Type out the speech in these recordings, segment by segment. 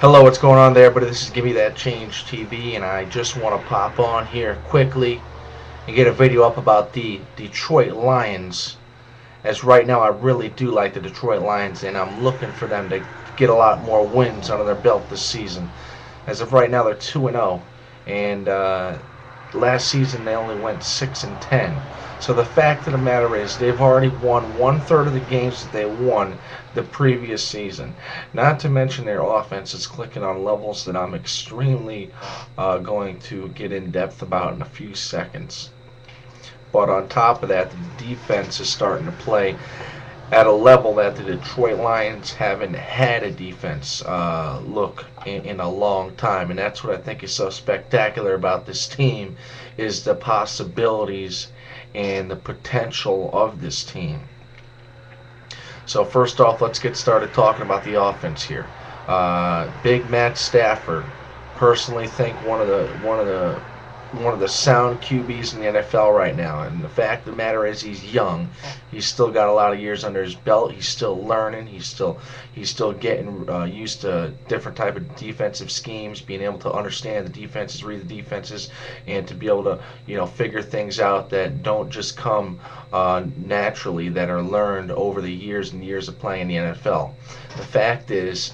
Hello, what's going on there? But this is Give Me That Change TV, and I just want to pop on here quickly and get a video up about the Detroit Lions. As right now, I really do like the Detroit Lions, and I'm looking for them to get a lot more wins under their belt this season. As of right now, they're 2-0, and last season they only went 6-10. So the fact of the matter is, they've already won 1/3 of the games that they won the previous season. Not to mention their offense is clicking on levels that I'm extremely going to get in depth about in a few seconds. But on top of that, the defense is starting to play at a level that the Detroit Lions haven't had a defense look in a long time, and that's what I think is so spectacular about this team is the possibilities and the potential of this team. So first off, let's get started talking about the offense here. Big Matt Stafford, personally think one of the sound QBs in the NFL right now. And the fact of the matter is, he's young. He's still got a lot of years under his belt. He's still learning. He's still getting used to different type of defensive schemes, being able to understand the defenses, read the defenses, and to be able to figure things out that don't just come naturally, that are learned over the years and years of playing in the NFL. The fact is,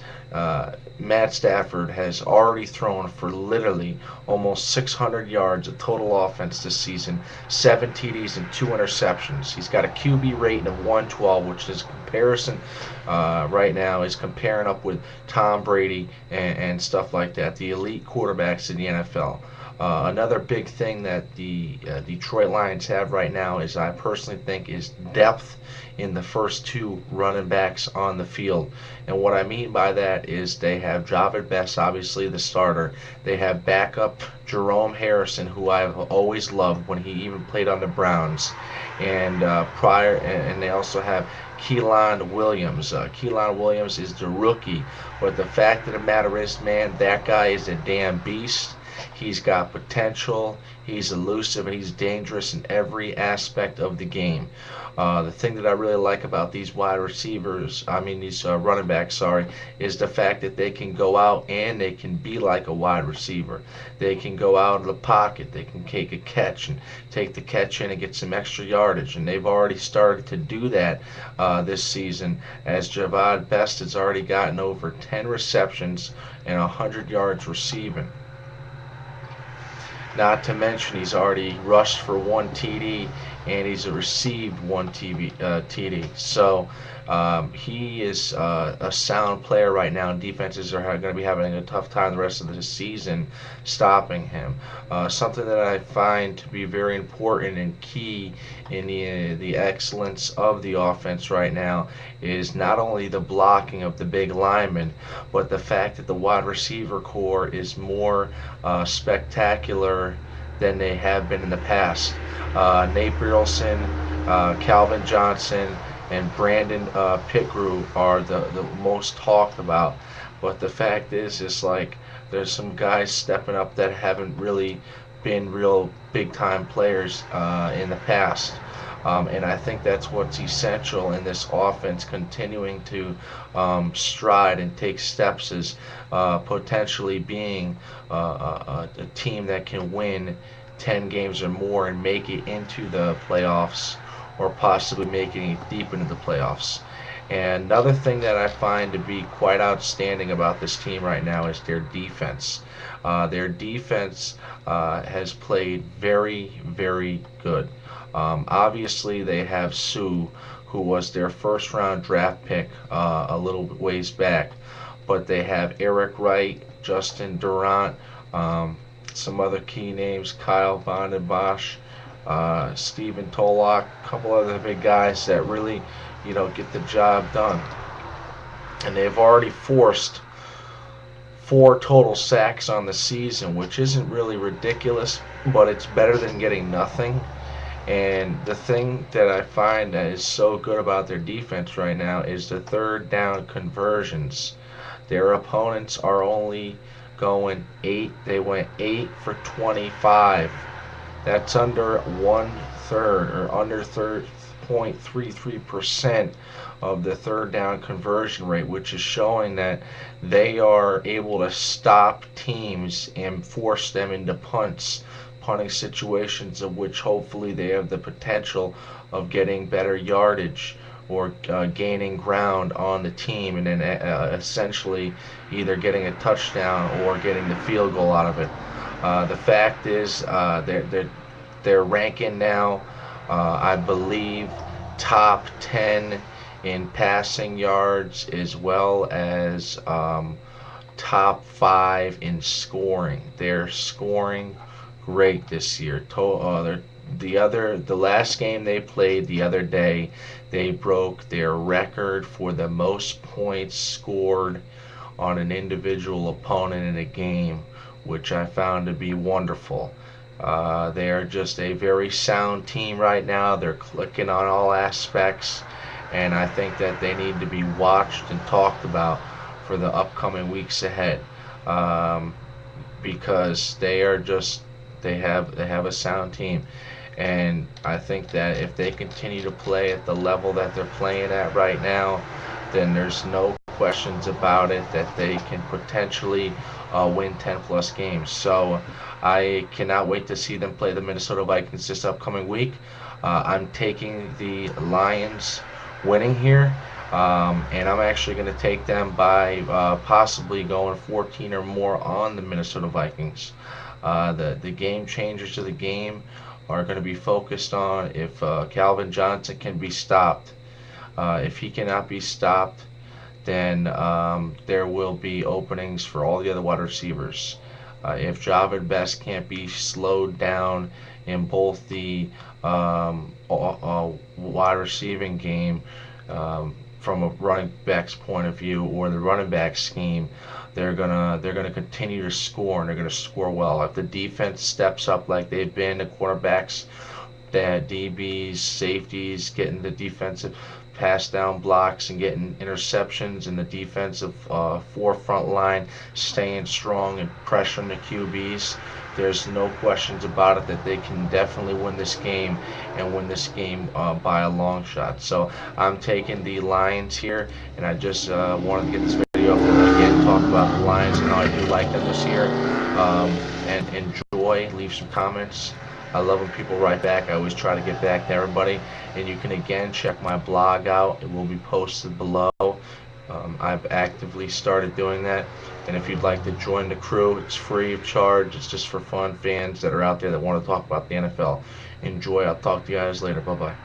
Matt Stafford has already thrown for literally almost 600 yards of total offense this season, 7 TDs and 2 interceptions. He's got a QB rating of 112, which is comparison right now is comparing up with Tom Brady and stuff like that, the elite quarterbacks in the NFL. Another big thing that the Detroit Lions have right now is, I personally think, is depth in the first 2 running backs on the field. And what I mean by that is they have Javid Best, obviously the starter. They have backup Jerome Harrison, who I've always loved when he even played on the Browns. And they also have Keelan Williams. Keelan Williams is the rookie, but the fact of the matter is, man, that guy is a damn beast. He's got potential, he's elusive, and he's dangerous in every aspect of the game. The thing that I really like about these these running backs, is the fact that they can go out and they can be like a wide receiver. They can go out of the pocket, they can take a catch and take the catch in and get some extra yardage, and they've already started to do that this season, as Javad Best has already gotten over 10 receptions and 100 yards receiving. Not to mention, he's already rushed for 1 TD and he's received 1 TD. So he is a sound player right now, and defenses are going to be having a tough time the rest of the season stopping him. Something that I find to be very important and key in the excellence of the offense right now is not only the blocking of the big linemen, but the fact that the wide receiver core is more spectacular than they have been in the past. Nate Burleson, Calvin Johnson, and Brandon Pickrew are the most talked about. But the fact is, it's like there's some guys stepping up that haven't really been real big time players in the past. And I think that's what's essential in this offense continuing to stride and take steps, is potentially being a team that can win 10 games or more and make it into the playoffs, or possibly making it deep into the playoffs. And another thing that I find to be quite outstanding about this team right now is their defense. Their defense has played very, very good. Obviously, they have Sue, who was their first round draft pick a little ways back. But they have Eric Wright, Justin Durant, some other key names, Kyle Von den Bosch, Stephen Tolak, a couple other big guys that really, get the job done. And they've already forced 4 total sacks on the season, which isn't really ridiculous, but it's better than getting nothing. And the thing that I find that is so good about their defense right now is the third down conversions. Their opponents are only going 8. They went 8 for 25. That's under 1/3, or under 0.33% of the third down conversion rate, which is showing that they are able to stop teams and force them into punting situations, of which hopefully they have the potential of getting better yardage or gaining ground on the team, and then essentially either getting a touchdown or getting the field goal out of it. The fact is, they're ranking now, I believe, top 10 in passing yards, as well as top 5 in scoring. They're scoring great this year. The last game they played the other day, they broke their record for the most points scored on an individual opponent in a game, which I found to be wonderful. They are just a very sound team right now. They're clicking on all aspects, and I think that they need to be watched and talked about for the upcoming weeks ahead, because they have a sound team. And I think that if they continue to play at the level that they're playing at right now, then there's no questions about it that they can potentially win 10 plus games. So I cannot wait to see them play the Minnesota Vikings this upcoming week. I'm taking the Lions winning here, and I'm actually going to take them by possibly going 14 or more on the Minnesota Vikings. The game changers of the game are going to be focused on if Calvin Johnson can be stopped. If he cannot be stopped, then there will be openings for all the other wide receivers. If Javid Best can't be slowed down in both the wide receiving game, from a running back's point of view, or the running back scheme, they're gonna continue to score, and they're gonna score well. If the defense steps up like they've been, the quarterbacks, the DBs, safeties, getting the defensive pass down blocks and getting interceptions, and the defensive forefront line staying strong and pressuring the QBs, there's no questions about it that they can definitely win this game, and win this game by a long shot. So I'm taking the Lions here, and I just wanted to get this video up and again talk about the Lions and how I do like them this year. And enjoy, leave some comments. I love when people write back. I always try to get back to everybody. And you can again check my blog out. It will be posted below. I've actively started doing that. And if you'd like to join the crew, it's free of charge. It's just for fun fans that are out there that want to talk about the NFL. Enjoy. I'll talk to you guys later. Bye-bye.